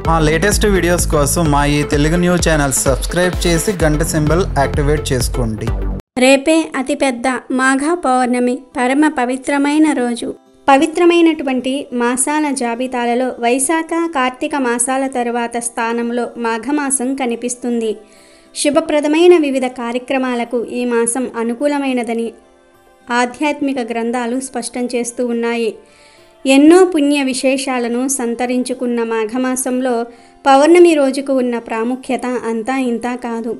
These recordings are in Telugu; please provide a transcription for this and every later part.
మా లేటెస్ట్ వీడియోస్ కోసం మా ఈ తెలుగు న్యూస్ ఛానల్ సబ్స్క్రైబ్ చేసి గంట సింబల్ యాక్టివేట్ చేసుకోండి. రేపే అతిపెద్ద మాఘ పౌర్ణమి, పరమ పవిత్రమైన రోజు. పవిత్రమైనటువంటి మాసాల జాబితాలలో వైశాఖ కార్తీక మాసాల తరువాత స్థానంలో మాఘమాసం కనిపిస్తుంది. శుభప్రదమైన వివిధ కార్యక్రమాలకు ఈ మాసం అనుకూలమైనదని ఆధ్యాత్మిక గ్రంథాలు స్పష్టం చేస్తూ ఉన్నాయి. ఎన్నో పుణ్య విశేషాలను సంతరించుకున్న మాఘమాసంలో పౌర్ణమి రోజుకు ఉన్న ప్రాముఖ్యత అంతా ఇంతా కాదు.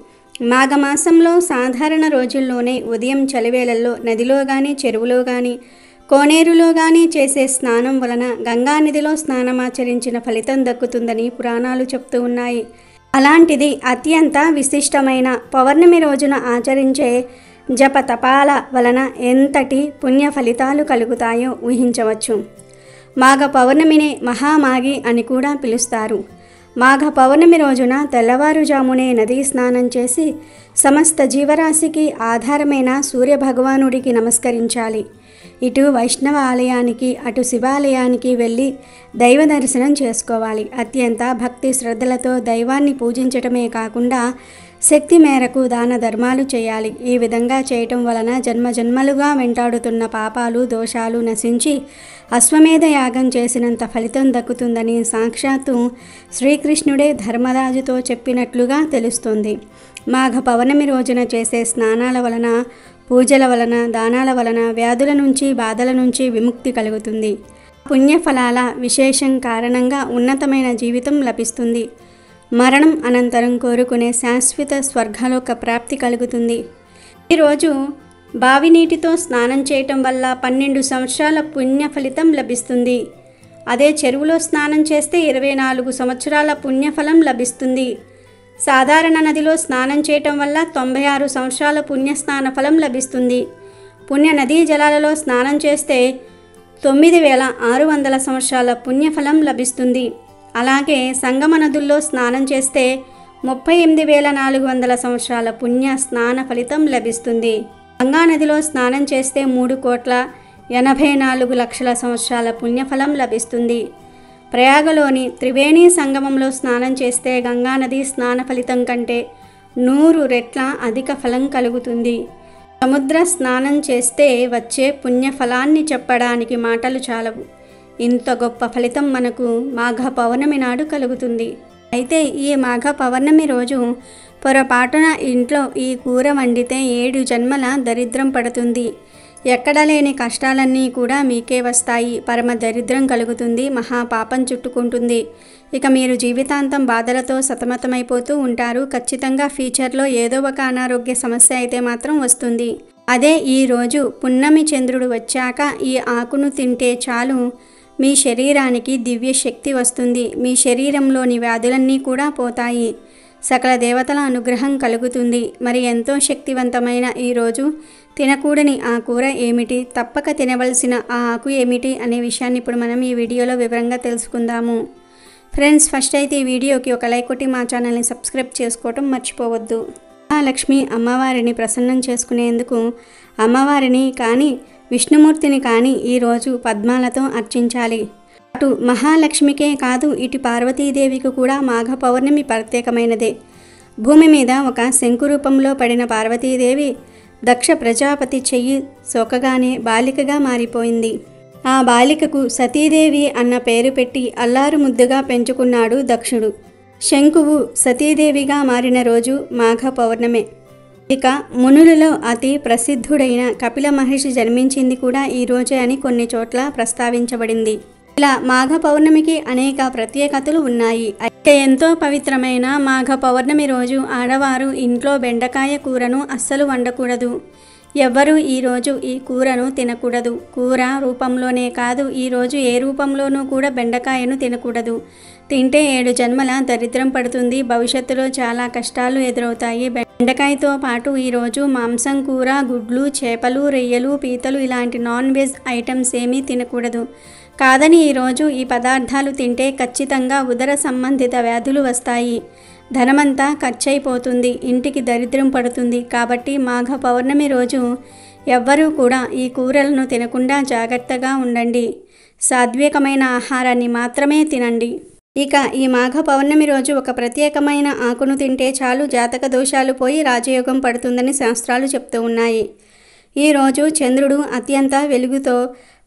మాఘమాసంలో సాధారణ రోజుల్లోనే ఉదయం చలివేళల్లో నదిలో కానీ చెరువులో కానీ కోనేరులో కానీ చేసే స్నానం వలన గంగానదిలో స్నానమాచరించిన ఫలితం దక్కుతుందని పురాణాలు చెప్తూ ఉన్నాయి. అలాంటిది అత్యంత విశిష్టమైన పౌర్ణమి రోజున ఆచరించే జప తపాల వలన ఎంతటి పుణ్య ఫలితాలు కలుగుతాయో ఊహించవచ్చు. మాఘ పౌర్ణమినే మహామాఘి అని కూడా పిలుస్తారు. మాఘ పౌర్ణమి రోజున తెల్లవారుజామునే నదీ స్నానం చేసి సమస్త జీవరాశికి ఆధారమైన సూర్యభగవానుడికి నమస్కరించాలి. ఇటు వైష్ణవ ఆలయానికి అటు శివాలయానికి వెళ్ళి దైవ దర్శనం చేసుకోవాలి. అత్యంత భక్తి శ్రద్ధలతో దైవాన్ని పూజించటమే కాకుండా శక్తి మేరకు దాన ధర్మాలు చేయాలి. ఈ విధంగా చేయటం వలన జన్మజన్మలుగా వెంటాడుతున్న పాపాలు దోషాలు నశించి అశ్వమేధ యాగం చేసినంత ఫలితం దక్కుతుందని సాక్షాత్తు శ్రీకృష్ణుడే ధర్మరాజుతో చెప్పినట్లుగా తెలుస్తుంది. మాఘ పౌర్ణమి రోజున చేసే స్నానాల వలన, పూజల వలన, దానాల వలన వ్యాధుల నుంచి బాధల నుంచి విముక్తి కలుగుతుంది. పుణ్యఫలాల విశేషం కారణంగా ఉన్నతమైన జీవితం లభిస్తుంది. మరణం అనంతరం కోరుకునే శాశ్వత స్వర్గలోక ప్రాప్తి కలుగుతుంది. ఈరోజు బావి నీటితో స్నానం చేయటం వల్ల 12 సంవత్సరాల పుణ్య ఫలితం లభిస్తుంది. అదే చెరువులో స్నానం చేస్తే 24 సంవత్సరాల పుణ్యఫలం లభిస్తుంది. సాధారణ నదిలో స్నానం చేయటం వల్ల 96 సంవత్సరాల పుణ్యస్నాన ఫలం లభిస్తుంది. పుణ్య నదీ జలాలలో స్నానం చేస్తే 9600 సంవత్సరాల పుణ్యఫలం లభిస్తుంది. అలాగే సంగమ నదుల్లో స్నానం చేస్తే 38400 సంవత్సరాల పుణ్య స్నాన ఫలితం లభిస్తుంది. గంగా నదిలో స్నానం చేస్తే 3,84,00,000 సంవత్సరాల పుణ్యఫలం లభిస్తుంది. ప్రయాగలోని త్రివేణి సంగమంలో స్నానం చేస్తే గంగానది స్నాన ఫలితం కంటే 100 రెట్ల అధిక ఫలం కలుగుతుంది. సముద్ర స్నానం చేస్తే వచ్చే పుణ్యఫలాన్ని చెప్పడానికి మాటలు చాలవు. ఇంత గొప్ప ఫలితం మనకు మాఘ పౌర్ణమి నాడు కలుగుతుంది. అయితే ఈ మాఘ పౌర్ణమి రోజు పొరపాటున ఇంట్లో ఈ కూర వండితే 7 జన్మల దరిద్రం పడుతుంది. ఎక్కడ లేని కష్టాలన్నీ కూడా మీకే వస్తాయి. పరమ దరిద్రం కలుగుతుంది. మహాపాపం చుట్టుకుంటుంది. ఇక మీరు జీవితాంతం బాధలతో సతమతమైపోతూ ఉంటారు. ఖచ్చితంగా ఫ్యూచర్లో ఏదో ఒక అనారోగ్య సమస్య అయితే మాత్రం వస్తుంది. అదే ఈరోజు పున్నమి చంద్రుడు వచ్చాక ఈ ఆకును తింటే చాలు, మీ శరీరానికి దివ్య శక్తి వస్తుంది. మీ శరీరంలోని వ్యాధులన్నీ కూడా పోతాయి. సకల దేవతల అనుగ్రహం కలుగుతుంది. మరి ఎంతో శక్తివంతమైన ఈరోజు తినకూడని ఆ కూర ఏమిటి, తప్పక తినవలసిన ఆ ఆకు ఏమిటి అనే విషయాన్ని ఇప్పుడు మనం ఈ వీడియోలో వివరంగా తెలుసుకుందాము. ఫ్రెండ్స్, ఫస్ట్ అయితే ఈ వీడియోకి ఒక లైక్ కొట్టి మా ఛానల్ని సబ్స్క్రైబ్ చేసుకోవటం మర్చిపోవద్దు. మహాలక్ష్మి అమ్మవారిని ప్రసన్నం చేసుకునేందుకు అమ్మవారిని కానీ విష్ణుమూర్తిని కానీ ఈరోజు పద్మాలతో అర్చించాలి. అటు మహాలక్ష్మికే కాదు, ఇటు పార్వతీదేవికి కూడా మాఘ పౌర్ణమి ప్రత్యేకమైనదే. భూమి మీద ఒక శంకు రూపంలో పడిన పార్వతీదేవి దక్ష ప్రజాపతి చెయ్యి సోకగానే బాలికగా మారిపోయింది. ఆ బాలికకు సతీదేవి అన్న పేరు పెట్టి అల్లారు ముద్దుగా పెంచుకున్నాడు దక్షుడు. శంకువు సతీదేవిగా మారిన రోజు మాఘ పౌర్ణమే. ఇక మునులలో అతి ప్రసిద్ధుడైన కపిల మహర్షి జన్మించింది కూడా ఈ రోజే అని కొన్ని చోట్ల ప్రస్తావించబడింది. ఇలా మాఘ పౌర్ణమికి అనేక ప్రత్యేకతలు ఉన్నాయి. అయితే ఎంతో పవిత్రమైన మాఘ పౌర్ణమి రోజు ఆడవారు ఇంట్లో బెండకాయ కూరను అస్సలు వండకూడదు. ఎవ్వరూ ఈరోజు ఈ కూరను తినకూడదు. కూర రూపంలోనే కాదు, ఈరోజు ఏ రూపంలోనూ కూడా బెండకాయను తినకూడదు. తింటే 7 జన్మల దరిద్రం పడుతుంది. భవిష్యత్తులో చాలా కష్టాలు ఎదురవుతాయి. బెండకాయతో పాటు ఈరోజు మాంసం, కూర, గుడ్లు, చేపలు, రొయ్యలు, పీతలు ఇలాంటి నాన్ వెజ్ ఐటమ్స్ ఏమీ తినకూడదు. కాదని ఈరోజు ఈ పదార్థాలు తింటే ఖచ్చితంగా ఉదర సంబంధిత వ్యాధులు వస్తాయి. ధనమంతా ఖర్చయిపోతుంది. ఇంటికి దరిద్రం పడుతుంది. కాబట్టి మాఘ పౌర్ణమి రోజు ఎవ్వరూ కూడా ఈ కూరలను తినకుండా జాగ్రత్తగా ఉండండి. సాత్వికమైన ఆహారాన్ని మాత్రమే తినండి. ఇక ఈ మాఘ పౌర్ణమి రోజు ఒక ప్రత్యేకమైన ఆకును తింటే చాలు జాతక దోషాలు పోయి రాజయోగం పడుతుందని శాస్త్రాలు చెప్తూ ఉన్నాయి. ఈరోజు చంద్రుడు అత్యంత వెలుగుతో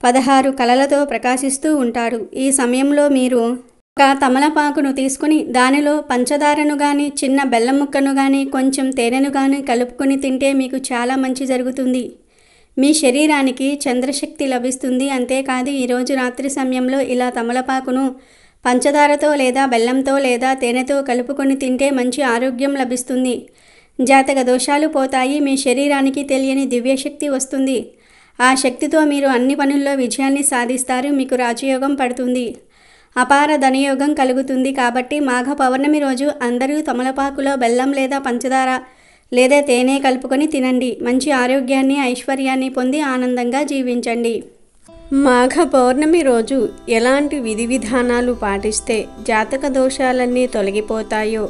16 కళలతో ప్రకాశిస్తూ ఉంటాడు. ఈ సమయంలో మీరు ఒక తమలపాకును తీసుకుని దానిలో పంచదారను కానీ చిన్న బెల్లం ముక్కను కానీ కొంచెం తేనెను కానీ కలుపుకొని తింటే మీకు చాలా మంచి జరుగుతుంది. మీ శరీరానికి చంద్రశక్తి లభిస్తుంది. అంతేకాదు ఈరోజు రాత్రి సమయంలో ఇలా తమలపాకును పంచదారతో లేదా బెల్లంతో లేదా తేనెతో కలుపుకొని తింటే మంచి ఆరోగ్యం లభిస్తుంది. జాతక దోషాలు పోతాయి. మీ శరీరానికి తెలియని దివ్యశక్తి వస్తుంది. ఆ శక్తితో మీరు అన్ని పనుల్లో విజయాన్ని సాధిస్తారు. మీకు రాజయోగం పడుతుంది. అపార ధనయోగం కలుగుతుంది. కాబట్టి మాఘ పౌర్ణమి రోజు అందరూ తమలపాకులో బెల్లం లేదా పంచదార లేదా తేనె కలుపుకొని తినండి. మంచి ఆరోగ్యాన్ని ఐశ్వర్యాన్ని పొంది ఆనందంగా జీవించండి. మాఘ పౌర్ణమి రోజు ఎలాంటి విధి విధానాలు పాటిస్తే జాతక దోషాలన్నీ తొలగిపోతాయో,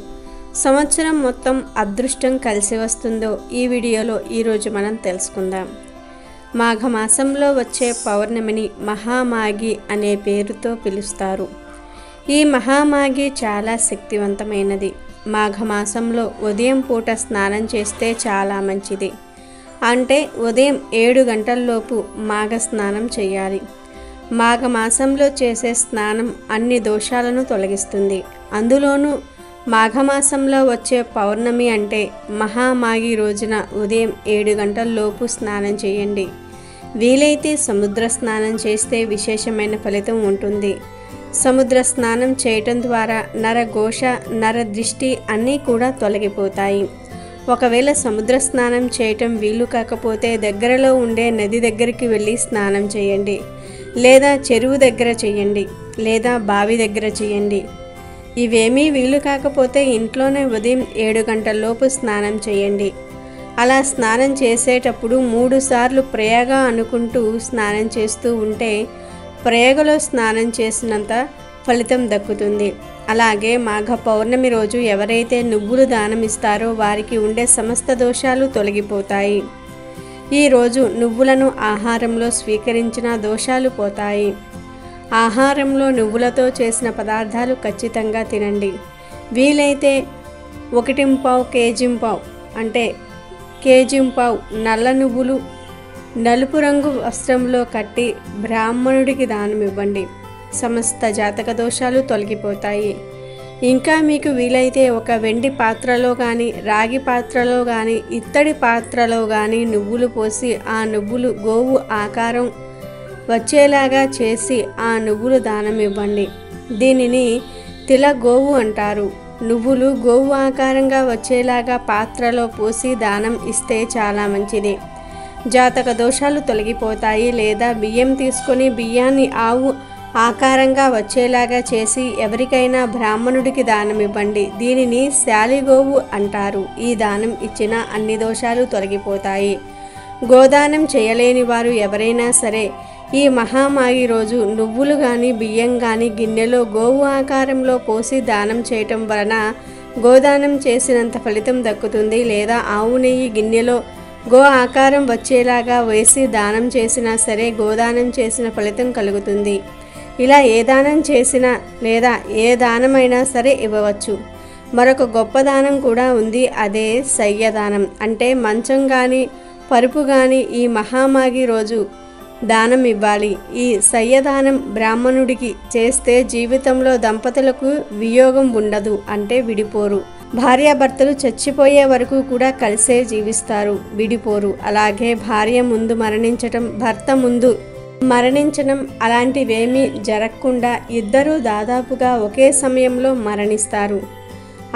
సంవత్సరం మొత్తం అదృష్టం కలిసి వస్తుందో ఈ వీడియోలో ఈరోజు మనం తెలుసుకుందాం. మాఘమాసంలో వచ్చే పౌర్ణమిని మహామాఘి అనే పేరుతో పిలుస్తారు. ఈ మహామాఘి చాలా శక్తివంతమైనది. మాఘమాసంలో ఉదయం పూట స్నానం చేస్తే చాలా మంచిది. అంటే ఉదయం 7 గంటల్లోపు మాఘ స్నానం చేయాలి. మాఘమాసంలో చేసే స్నానం అన్ని దోషాలను తొలగిస్తుంది. అందులోనూ మాఘమాసంలో వచ్చే పౌర్ణమి అంటే మహామాఘి రోజున ఉదయం 7 గంటల్లోపు స్నానం చేయండి. వీలైతే సముద్ర స్నానం చేస్తే విశేషమైన ఫలితం ఉంటుంది. సముద్ర స్నానం చేయటం ద్వారా నరఘోష నరదృష్టి అన్నీ కూడా తొలగిపోతాయి. ఒకవేళ సముద్ర స్నానం చేయటం వీలు కాకపోతే దగ్గరలో ఉండే నది దగ్గరికి వెళ్ళి స్నానం చేయండి, లేదా చెరువు దగ్గర చేయండి, లేదా బావి దగ్గర చేయండి. ఇవేమీ వీలు కాకపోతే ఇంట్లోనే ఉదయం 7 గంటల్లోపు స్నానం చేయండి. అలా స్నానం చేసేటప్పుడు 3 సార్లు ప్రయాగ అనుకుంటూ స్నానం చేస్తూ ఉంటే ప్రయాగలో స్నానం చేసినంత ఫలితం దక్కుతుంది. అలాగే మాఘ పౌర్ణమి రోజు ఎవరైతే నువ్వులు దానం ఇస్తారో వారికి ఉండే సమస్త దోషాలు తొలగిపోతాయి. ఈరోజు నువ్వులను ఆహారంలో స్వీకరించిన దోషాలు పోతాయి. ఆహారంలో నువ్వులతో చేసిన పదార్థాలు ఖచ్చితంగా తినండి. వీలైతే 1.25 కేజీంపావు అంటే కేజీంపావు నల్ల నువ్వులు నలుపు రంగు వస్త్రంలో కట్టి బ్రాహ్మణుడికి దానం ఇవ్వండి. సమస్త జాతక దోషాలు తొలగిపోతాయి. ఇంకా మీకు వీలైతే ఒక వెండి పాత్రలో కానీ రాగి పాత్రలో కానీ ఇత్తడి పాత్రలో కానీ నువ్వులు పోసి ఆ నువ్వులు గోవు ఆకారం వచ్చేలాగా చేసి ఆ నువ్వులు దానం ఇవ్వండి. దీనిని తిల గోవు అంటారు. నువ్వులు గోవు ఆకారంగా వచ్చేలాగా పాత్రలో పోసి దానం ఇస్తే చాలా మంచిది. జాతక దోషాలు తొలగిపోతాయి. లేదా బియ్యం తీసుకొని బియ్యాన్ని ఆవు ఆకారంగా వచ్చేలాగా చేసి ఎవరికైనా బ్రాహ్మణుడికి దానం ఇవ్వండి. దీనిని శాలిగోవు అంటారు. ఈ దానం ఇచ్చిన అన్ని దోషాలు తొలగిపోతాయి. గోదానం చేయలేని వారు ఎవరైనా సరే ఈ మహామాఘి రోజు నువ్వులు కానీ బియ్యం కానీ గిన్నెలో గోవు ఆకారంలో పోసి దానం చేయటం వలన గోదానం చేసినంత ఫలితం దక్కుతుంది. లేదా ఆవు నెయ్యి గిన్నెలో గో ఆకారం వచ్చేలాగా వేసి దానం చేసినా సరే గోదానం చేసిన ఫలితం కలుగుతుంది. ఇలా ఏ దానం చేసినా లేదా ఏ దానమైనా సరే ఇవ్వవచ్చు. మరొక గొప్ప దానం కూడా ఉంది. అదే శయ్యదానం. అంటే మంచం కానీ పరుపు కానీ ఈ మహామాఘి రోజు దానం ఇవ్వాలి. ఈ శయ్యదానం బ్రాహ్మణుడికి చేస్తే జీవితంలో దంపతులకు వియోగం ఉండదు, అంటే విడిపోరు. భార్యాభర్తలు చచ్చిపోయే వరకు కూడా కలిసే జీవిస్తారు, విడిపోరు. అలాగే భార్య ముందు మరణించటం, భర్త ముందు మరణించడం అలాంటివేమీ జరగకుండా ఇద్దరూ దాదాపుగా ఒకే సమయంలో మరణిస్తారు.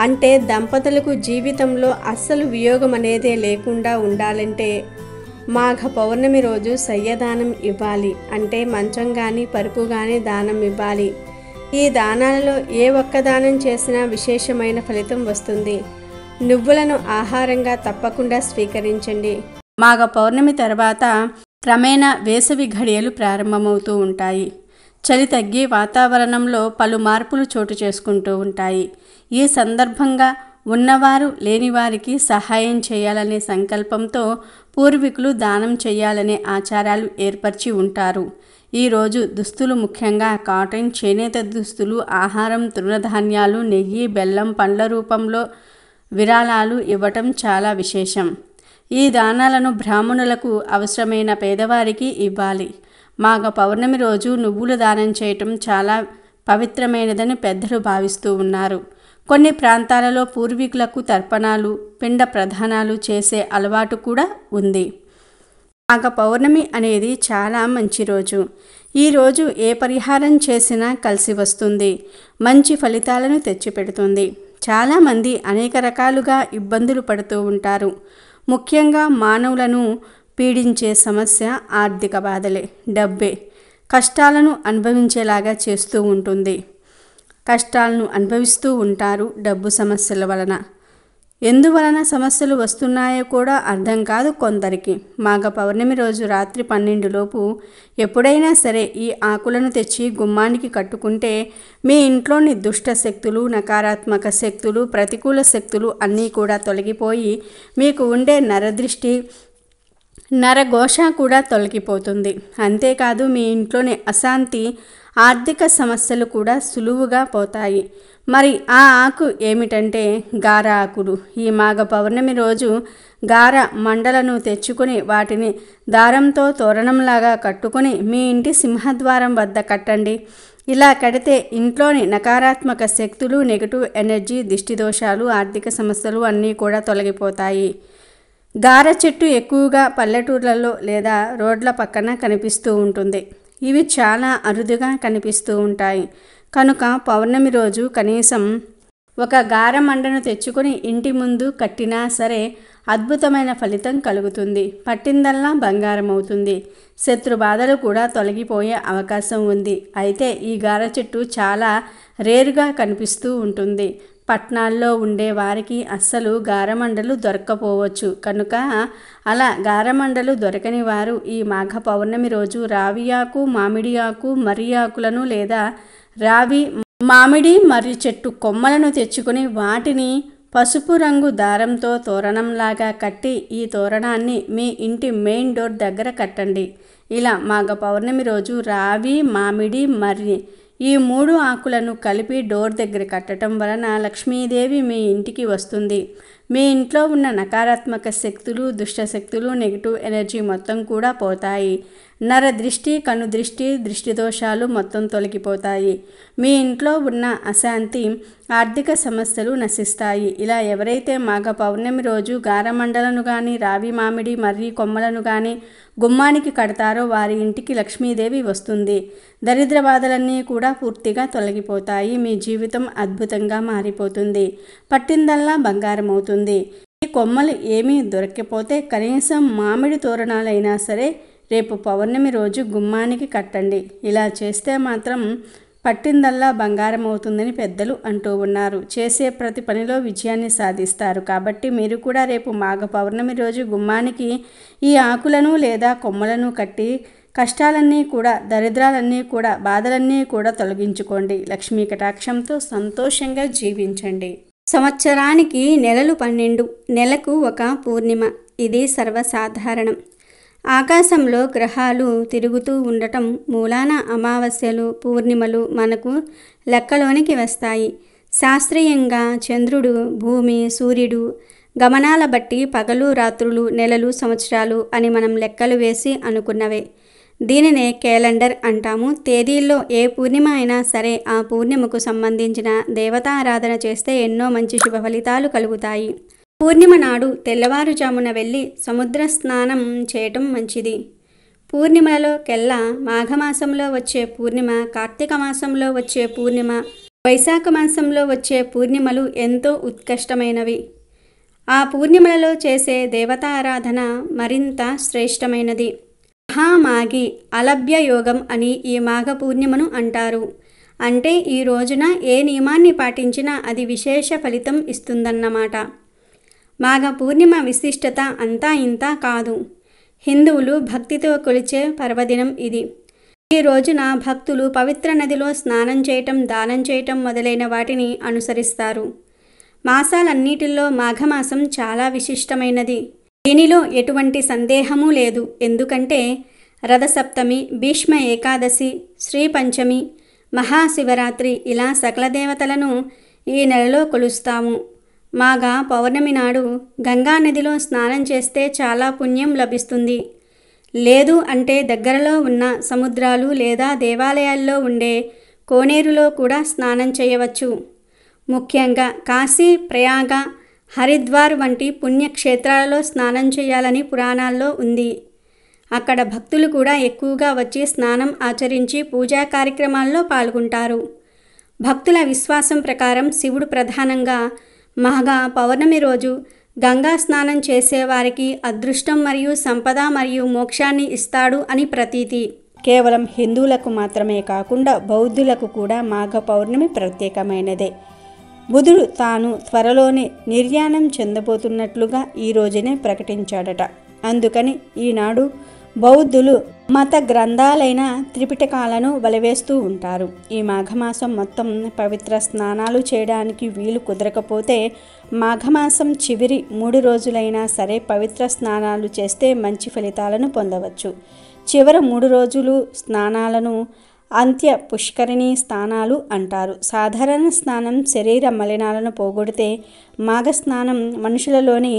అంటే దంపతులకు జీవితంలో అస్సలు వియోగం అనేదే లేకుండా ఉండాలంటే మాఘ పౌర్ణమి రోజు శయ్యదానం ఇవ్వాలి. అంటే మంచం కానీ పరుపు కానీ దానం ఇవ్వాలి. ఈ దానాలలో ఏ ఒక్క దానం చేసినా విశేషమైన ఫలితం వస్తుంది. నువ్వులను ఆహారంగా తప్పకుండా స్వీకరించండి. మాఘ పౌర్ణమి తర్వాత క్రమేణా వేసవి ఘడియలు ప్రారంభమవుతూ ఉంటాయి. చలి తగ్గి వాతావరణంలో పలు మార్పులు చోటు చేసుకుంటూ ఉంటాయి. ఈ సందర్భంగా ఉన్నవారు లేనివారికి సహాయం చేయాలనే సంకల్పంతో పూర్వీకులు దానం చేయాలనే ఆచారాలు ఏర్పరిచి ఉంటారు. ఈరోజు దుస్తులు ముఖ్యంగా కాటన్, చేనేత దుస్తులు, ఆహారం, తృణధాన్యాలు, నెయ్యి, బెల్లం, పండ్ల రూపంలో విరాళాలు ఇవ్వటం చాలా విశేషం. ఈ దానాలను బ్రాహ్మణులకు, అవసరమైన పేదవారికి ఇవ్వాలి. మాఘ పౌర్ణమి రోజు నువ్వులు దానం చేయటం చాలా పవిత్రమైనదని పెద్దలు భావిస్తూ ఉన్నారు. కొన్ని ప్రాంతాలలో పూర్వీకులకు తర్పణాలు, పిండ ప్రదానాలు చేసే అలవాటు కూడా ఉంది. మాఘ పౌర్ణమి అనేది చాలా మంచి రోజు. ఈరోజు ఏ పరిహారం చేసినా కలిసి వస్తుంది, మంచి ఫలితాలను తెచ్చిపెడుతుంది. చాలామంది అనేక రకాలుగా ఇబ్బందులు పడుతూ ఉంటారు. ముఖ్యంగా మానవులను పీడించే సమస్య ఆర్థిక బాధలే, డబ్బే కష్టాలను అనుభవించేలాగా చేస్తూ ఉంటుంది. కష్టాలను అనుభవిస్తూ ఉంటారు డబ్బు సమస్యల వలన. ఎందువలన సమస్యలు వస్తున్నాయో కూడా అర్థం కాదు కొందరికి. మాఘ పౌర్ణమి రోజు రాత్రి 12 లోపు ఎప్పుడైనా సరే ఈ ఆకులను తెచ్చి గుమ్మానికి కట్టుకుంటే మీ ఇంట్లోని దుష్ట శక్తులు, నకారాత్మక శక్తులు, ప్రతికూల శక్తులు అన్నీ కూడా తొలగిపోయి మీకు ఉండే నరదృష్టి, నరఘోష కూడా తొలగిపోతుంది. అంతేకాదు మీ ఇంట్లోని అశాంతి, ఆర్థిక సమస్యలు కూడా సులువుగా పోతాయి. మరి ఆ ఆకు ఏమిటంటే గార ఆకులు. ఈ మాఘ పౌర్ణమి రోజు గార మండలను తెచ్చుకొని వాటిని దారంతో తోరణంలాగా కట్టుకొని మీ ఇంటి సింహద్వారం వద్ద కట్టండి. ఇలా కడితే ఇంట్లోని నకారాత్మక శక్తులు, నెగటివ్ ఎనర్జీ, దిష్టి దోషాలు, ఆర్థిక సమస్యలు అన్నీ కూడా తొలగిపోతాయి. గార చెట్టు ఎక్కువగా పల్లెటూర్లలో లేదా రోడ్ల పక్కన కనిపిస్తూ ఉంటుంది. ఇవి చాలా అరుదుగా కనిపిస్తూ ఉంటాయి. కనుక పౌర్ణమి రోజు కనీసం ఒక గార మండను తెచ్చుకొని ఇంటి ముందు కట్టినా సరే అద్భుతమైన ఫలితం కలుగుతుంది. పట్టిందల్లా బంగారం అవుతుంది. శత్రు బాధలు కూడా తొలగిపోయే అవకాశం ఉంది. అయితే ఈ గార చెట్టు చాలా రేరుగా కనిపిస్తూ ఉంటుంది. పట్నాల్లో ఉండే వారికి అస్సలు గారమండలు దొరక్కపోవచ్చు. కనుక అలా గారమండలు దొరకని వారు ఈ మాఘ పౌర్ణమి రోజు రావి ఆకు, మామిడి ఆకు, మర్రి ఆకులను లేదా రావి, మామిడి, మర్రి చెట్టు కొమ్మలను తెచ్చుకొని వాటిని పసుపు రంగు దారంతో తోరణంలాగా కట్టి ఈ తోరణాన్ని మీ ఇంటి మెయిన్ డోర్ దగ్గర కట్టండి. ఇలా మాఘ పౌర్ణమి రోజు రావి, మామిడి, మర్రి ఈ 3 ఆకులను కలిపి డోర్ దగ్గర కట్టడం వలన లక్ష్మీదేవి మీ ఇంటికి వస్తుంది. మీ ఇంట్లో ఉన్న నకారాత్మక శక్తులు, దుష్ట శక్తులు, నెగిటివ్ ఎనర్జీ మొత్తం కూడా పోతాయి. నర దృష్టి, కను దృష్టి, దృష్టి దోషాలు మొత్తం తొలగిపోతాయి. మీ ఇంట్లో ఉన్న అశాంతి, ఆర్థిక సమస్యలు నశిస్తాయి. ఇలా ఎవరైతే మాఘ పౌర్ణమి రోజు గారమండలను కానీ, రావి, మామిడి, మర్రి కొమ్మలను కానీ గుమ్మానికి కడతారో వారి ఇంటికి లక్ష్మీదేవి వస్తుంది. దరిద్ర బాధలన్నీ కూడా పూర్తిగా తొలగిపోతాయి. మీ జీవితం అద్భుతంగా మారిపోతుంది. పట్టిందల్లా బంగారం అవుతుంది. ఈ కొమ్మలు ఏమీ దొరక్కపోతే కనీసం మామిడి తోరణాలైనా సరే రేపు పౌర్ణమి రోజు గుమ్మానికి కట్టండి. ఇలా చేస్తే మాత్రం పట్టిందల్లా బంగారం అవుతుందని పెద్దలు అంటూ ఉన్నారు. చేసే ప్రతి పనిలో విజయాన్ని సాధిస్తారు. కాబట్టి మీరు కూడా రేపు మాఘ పౌర్ణమి రోజు గుమ్మానికి ఈ ఆకులను లేదా కొమ్మలను కట్టి కష్టాలన్నీ కూడా, దరిద్రాలన్నీ కూడా, బాధలన్నీ కూడా తొలగించుకోండి. లక్ష్మీ కటాక్షంతో సంతోషంగా జీవించండి. సంవత్సరానికి నెలలు 12, నెలకు ఒక పూర్ణిమ. ఇది సర్వసాధారణం. ఆకాశంలో గ్రహాలు తిరుగుతూ ఉండటం మూలాన అమావాస్యలు, పూర్ణిమలు మనకు లెక్కలోనికి వస్తాయి. శాస్త్రీయంగా చంద్రుడు, భూమి, సూర్యుడు గమనాల బట్టి పగలు, రాత్రులు, నెలలు, సంవత్సరాలు అని మనం లెక్కలు వేసి అనుకున్నవే. దీనినే క్యాలెండర్ అంటాము. తేదీల్లో ఏ పూర్ణిమ అయినా సరే ఆ పూర్ణిమకు సంబంధించిన దేవతారాధన చేస్తే ఎన్నో మంచి శుభ ఫలితాలు కలుగుతాయి. పూర్ణిమ నాడు తెల్లవారుజామున వెళ్ళి సముద్ర స్నానం చేయటం మంచిది. పూర్ణిమలలో కెల్లా మాఘమాసంలో వచ్చే పూర్ణిమ, కార్తీక మాసంలో వచ్చే పూర్ణిమ, వైశాఖ మాసంలో వచ్చే పూర్ణిమలు ఎంతో ఉత్కృష్టమైనవి. ఆ పూర్ణిమలలో చేసే దేవతారాధన మరింత శ్రేష్టమైనది. మహామాఘి అలభ్య యోగం అని ఈ మాఘ పూర్ణిమను అంటారు. అంటే ఈ రోజున ఏ నియమాన్ని పాటించినా అది విశేష ఫలితం ఇస్తుందన్నమాట. మాఘ పూర్ణిమ విశిష్టత అంతా ఇంతా కాదు. హిందువులు భక్తితో కొలిచే పర్వదినం ఇది. ఈ రోజున భక్తులు పవిత్ర నదిలో స్నానం చేయటం, దానం చేయటం మొదలైన వాటిని అనుసరిస్తారు. మాసాలన్నిటిల్లో మాఘమాసం చాలా విశిష్టమైనది. దీనిలో ఎటువంటి సందేహమూ లేదు. ఎందుకంటే రథసప్తమి, భీష్మ ఏకాదశి, శ్రీ పంచమి, మహాశివరాత్రి ఇలా సకల దేవతలను ఈ నెలలో కొలుస్తాము. మాఘ పౌర్ణమి నాడు గంగా నదిలో స్నానం చేస్తే చాలా పుణ్యం లభిస్తుంది. లేదు అంటే దగ్గరలో ఉన్న సముద్రాలు లేదా దేవాలయాల్లో ఉండే కోనేరులో కూడా స్నానం చేయవచ్చు. ముఖ్యంగా కాశీ, ప్రయాగ, హరిద్వార్ వంటి పుణ్యక్షేత్రాలలో స్నానం చేయాలని పురాణాల్లో ఉంది. అక్కడ భక్తులు కూడా ఎక్కువగా వచ్చి స్నానం ఆచరించి పూజా కార్యక్రమాల్లో పాల్గొంటారు. భక్తుల విశ్వాసం ప్రకారం శివుడు ప్రధానంగా మాఘ పౌర్ణమి రోజు గంగా స్నానం చేసేవారికి అదృష్టం మరియు సంపద మరియు మోక్షాన్ని ఇస్తాడు అని ప్రతీతి. కేవలం హిందువులకు మాత్రమే కాకుండా బౌద్ధులకు కూడా మాఘ పౌర్ణమి ప్రత్యేకమైనదే. బుధుడు తాను త్వరలోనే నిర్యాణం చెందబోతున్నట్లుగా ఈ రోజునే ప్రకటించాడట. అందుకని ఈనాడు బౌద్ధులు మత గ్రంథాలైన త్రిపిటకాలను వలవేస్తూ ఉంటారు. ఈ మాఘమాసం మొత్తం పవిత్ర స్నానాలు చేయడానికి వీలు కుదరకపోతే మాఘమాసం చివరి 3 రోజులైనా సరే పవిత్ర స్నానాలు చేస్తే మంచి ఫలితాలను పొందవచ్చు. చివరి 3 రోజులు స్నానాలను అంత్య పుష్కరిణి స్నానాలు అంటారు. సాధారణ స్నానం శరీర మలినాలను పోగొడితే మాఘ స్నానం మనుషులలోని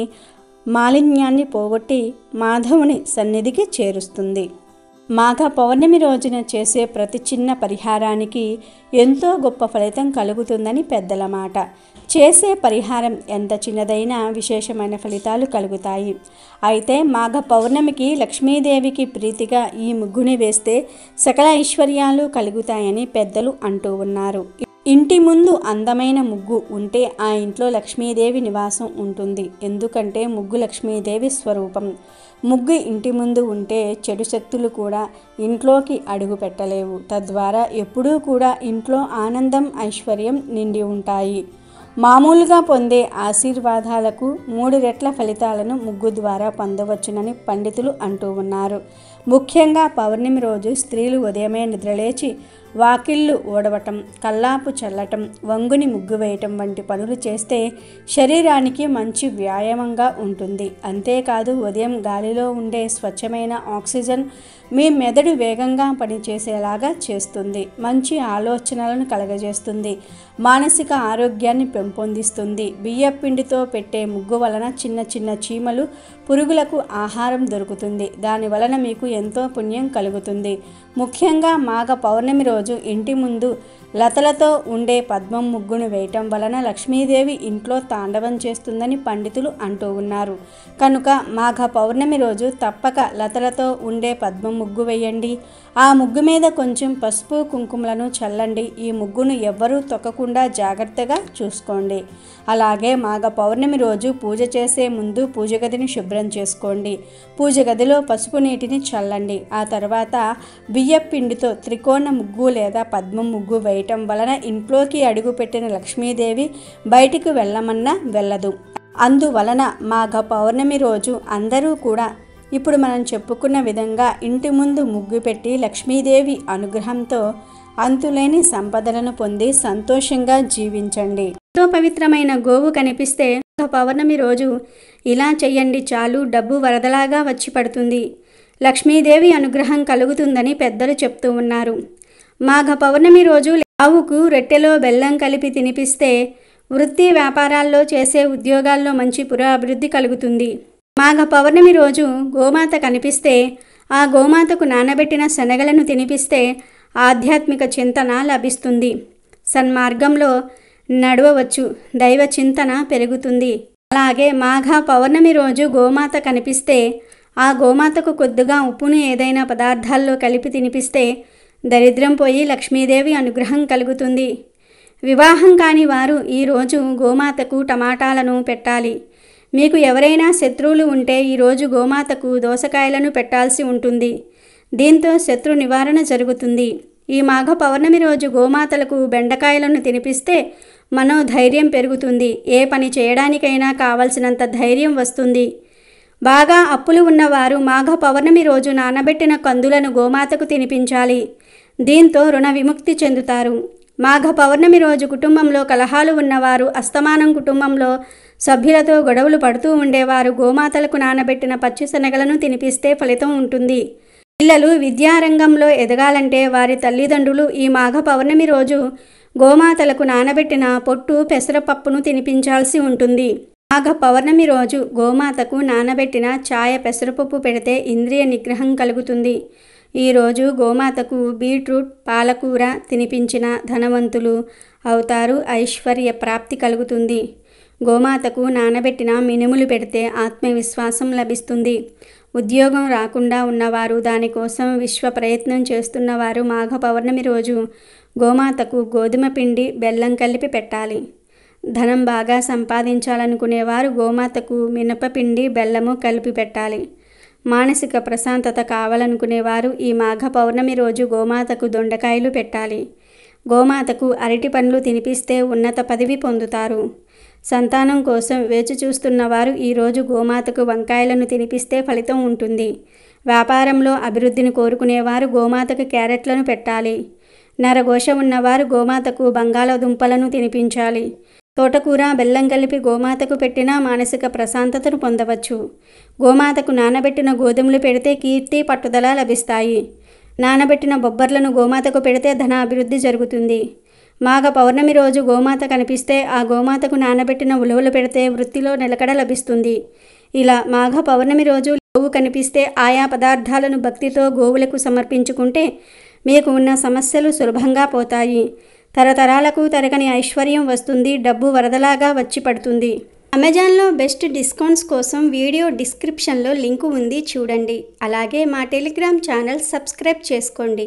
మాలిన్యాన్ని పోగొట్టి మాధవుని సన్నిధికి చేరుస్తుంది. మాఘ పౌర్ణమి రోజున చేసే ప్రతి చిన్న పరిహారానికి ఎంతో గొప్ప ఫలితం కలుగుతుందని పెద్దల మాట. చేసే పరిహారం ఎంత చిన్నదైనా విశేషమైన ఫలితాలు కలుగుతాయి. అయితే మాఘ పౌర్ణమికి లక్ష్మీదేవికి ప్రీతిగా ఈ ముగ్గుని వేస్తే సకల ఐశ్వర్యాలు కలుగుతాయని పెద్దలు అంటూ ఉన్నారు. ఇంటి ముందు అందమైన ముగ్గు ఉంటే ఆ ఇంట్లో లక్ష్మీదేవి నివాసం ఉంటుంది. ఎందుకంటే ముగ్గు లక్ష్మీదేవి స్వరూపం. ముగ్గు ఇంటి ముందు ఉంటే చెడు శక్తులు కూడా ఇంట్లోకి అడుగు పెట్టలేవు. తద్వారా ఎప్పుడూ కూడా ఇంట్లో ఆనందం, ఐశ్వర్యం నిండి ఉంటాయి. మామూలుగా పొందే ఆశీర్వాదాలకు 3 రెట్ల ఫలితాలను ముగ్గు ద్వారా పొందవచ్చునని పండితులు అంటూ ఉన్నారు. ముఖ్యంగా పౌర్ణమి రోజు స్త్రీలు ఉదయమే నిద్రలేచి వాకిళ్ళు ఊడవటం, కల్లాపు చల్లటం, వంగుని ముగ్గు వేయటం వంటి పనులు చేస్తే శరీరానికి మంచి వ్యాయామంగా ఉంటుంది. అంతేకాదు ఉదయం గాలిలో ఉండే స్వచ్ఛమైన ఆక్సిజన్ మీ మెదడు వేగంగా పనిచేసేలాగా చేస్తుంది. మంచి ఆలోచనలను కలగజేస్తుంది. మానసిక ఆరోగ్యాన్ని పెంపొందిస్తుంది. బియ్యపిండితో పెట్టే ముగ్గు వలన చిన్న చిన్న చీమలు, పురుగులకు ఆహారం దొరుకుతుంది. దాని వలన మీకు ఎంతో పుణ్యం కలుగుతుంది. ముఖ్యంగా మాఘ పౌర్ణమి రోజు ఇంటి ముందు లతలతో ఉండే పద్మం ముగ్గును వేయటం వలన లక్ష్మీదేవి ఇంట్లో తాండవం చేస్తుందని పండితులు అంటూ ఉన్నారు. కనుక మాఘ పౌర్ణమి రోజు తప్పక లతలతో ఉండే పద్మం ముగ్గు వేయండి. ఆ ముగ్గు మీద కొంచెం పసుపు కుంకుమలను చల్లండి. ఈ ముగ్గును ఎవ్వరూ తొక్కకుండా జాగ్రత్తగా చూసుకోండి. అలాగే మాఘ పౌర్ణమి రోజు పూజ చేసే ముందు పూజ గదిని శుభ్రం చేసుకోండి. పూజ గదిలో పసుపు నీటిని చల్లండి. ఆ తర్వాత బియ్యపిండితో త్రికోణ ముగ్గు లేదా పద్మం ముగ్గు వేయటం వలన ఇంట్లోకి అడుగుపెట్టిన లక్ష్మీదేవి బయటికి వెళ్ళమన్నా వెళ్ళదు. అందువలన మాఘ పౌర్ణమి రోజు అందరూ కూడా ఇప్పుడు మనం చెప్పుకున్న విధంగా ఇంటి ముందు ముగ్గు పెట్టి లక్ష్మీదేవి అనుగ్రహంతో అంతులేని సంపదలను పొంది సంతోషంగా జీవించండి. ఎంతో పవిత్రమైన గోవు కనిపిస్తే పౌర్ణమి రోజు ఇలా చెయ్యండి చాలు, డబ్బు వరదలాగా వచ్చి పడుతుంది, లక్ష్మీదేవి అనుగ్రహం కలుగుతుందని పెద్దలు చెప్తూ ఉన్నారు. మాఘ పౌర్ణమి రోజు ఆవుకు రొట్టెలో బెల్లం కలిపి తినిపిస్తే వృత్తి వ్యాపారాల్లో చేసే ఉద్యోగాల్లో మంచి పురోభివృద్ధి కలుగుతుంది. మాఘ పౌర్ణమి రోజు గోమాత కనిపిస్తే ఆ గోమాతకు నానబెట్టిన శనగలను తినిపిస్తే ఆధ్యాత్మిక చింతన లభిస్తుంది. సన్మార్గంలో నడవవచ్చు, దైవ చింతన పెరుగుతుంది. అలాగే మాఘ పౌర్ణమి రోజు గోమాత కనిపిస్తే ఆ గోమాతకు కొద్దిగా ఉప్పును ఏదైనా పదార్థాల్లో కలిపి తినిపిస్తే దరిద్రం పోయి లక్ష్మీదేవి అనుగ్రహం కలుగుతుంది. వివాహం కాని వారు ఈరోజు గోమాతకు టమాటాలను పెట్టాలి. మీకు ఎవరైనా శత్రువులు ఉంటే ఈరోజు గోమాతకు దోసకాయలను పెట్టాల్సి ఉంటుంది. దీంతో శత్రు నివారణ జరుగుతుంది. ఈ మాఘ పౌర్ణమి రోజు గోమాతలకు బెండకాయలను తినిపిస్తే మనోధైర్యం పెరుగుతుంది. ఏ పని చేయడానికైనా కావలసినంత ధైర్యం వస్తుంది. బాగా అప్పులు ఉన్నవారు మాఘ పౌర్ణమి రోజు నానబెట్టిన కందులను గోమాతకు తినిపించాలి. దీంతో రుణ విముక్తి చెందుతారు. మాఘ పౌర్ణమి రోజు కుటుంబంలో కలహాలు ఉన్నవారు అస్తమానం కుటుంబంలో సభ్యులతో గొడవలు పడుతూ ఉండేవారు గోమాతలకు నానబెట్టిన పచ్చిశనగలను తినిపిస్తే ఫలితం ఉంటుంది. పిల్లలు విద్యారంగంలో ఎదగాలంటే వారి తల్లిదండ్రులు ఈ మాఘ పౌర్ణమి రోజు గోమాతలకు నానబెట్టిన పొట్టు పెసరపప్పును తినిపించాల్సి ఉంటుంది. మాఘ పౌర్ణమి రోజు గోమాతకు నానబెట్టిన ఛాయ పెసరపప్పు పెడితే ఇంద్రియ నిగ్రహం కలుగుతుంది. ఈరోజు గోమాతకు బీట్రూట్ పాలకూర తినిపించిన ధనవంతులు అవుతారు, ఐశ్వర్య ప్రాప్తి కలుగుతుంది. గోమాతకు నానబెట్టిన మినుములు పెడితే ఆత్మవిశ్వాసం లభిస్తుంది. ఉద్యోగం రాకుండా ఉన్నవారు, దానికోసం విశ్వ ప్రయత్నం చేస్తున్నవారు మాఘ పౌర్ణమి రోజు గోమాతకు గోధుమ పిండి బెల్లం కలిపి పెట్టాలి. ధనం బాగా సంపాదించాలనుకునేవారు గోమాతకు మినపపిండి బెల్లము కలిపి పెట్టాలి. మానసిక ప్రశాంతత కావాలనుకునేవారు ఈ మాఘ పౌర్ణమి రోజు గోమాతకు దొండకాయలు పెట్టాలి. గోమాతకు అరటి పండ్లు తినిపిస్తే ఉన్నత పదవి పొందుతారు. సంతానం కోసం వేచి చూస్తున్నవారు ఈరోజు గోమాతకు వంకాయలను తినిపిస్తే ఫలితం ఉంటుంది. వ్యాపారంలో అభివృద్ధిని కోరుకునేవారు గోమాతకు క్యారెట్లను పెట్టాలి. నరఘోష ఉన్నవారు గోమాతకు బంగాళదుంపలను తినిపించాలి. తోటకూర బెల్లం కలిపి గోమాతకు పెట్టినా మానసిక ప్రశాంతతను పొందవచ్చు. గోమాతకు నానబెట్టిన గోధుమలు పెడితే కీర్తి పట్టుదల లభిస్తాయి. నానబెట్టిన బొబ్బర్లను గోమాతకు పెడితే ధనాభివృద్ధి జరుగుతుంది. మాఘ పౌర్ణమి రోజు గోమాత కనిపిస్తే ఆ గోమాతకు నానబెట్టిన ఉలవలు పెడితే వృత్తిలో నిలకడ లభిస్తుంది. ఇలా మాఘ పౌర్ణమి రోజు గోవు కనిపిస్తే ఆయా పదార్థాలను భక్తితో గోవులకు సమర్పించుకుంటే మీకు ఉన్న సమస్యలు సులభంగా పోతాయి. తరతరాలకు తరగని ఐశ్వర్యం వస్తుంది. డబ్బు వరదలాగా వచ్చి పడుతుంది. అమెజాన్లో బెస్ట్ డిస్కౌంట్స్ కోసం వీడియో డిస్క్రిప్షన్లో లింకు ఉంది, చూడండి. అలాగే మా టెలిగ్రామ్ ఛానల్ సబ్స్క్రైబ్ చేసుకోండి.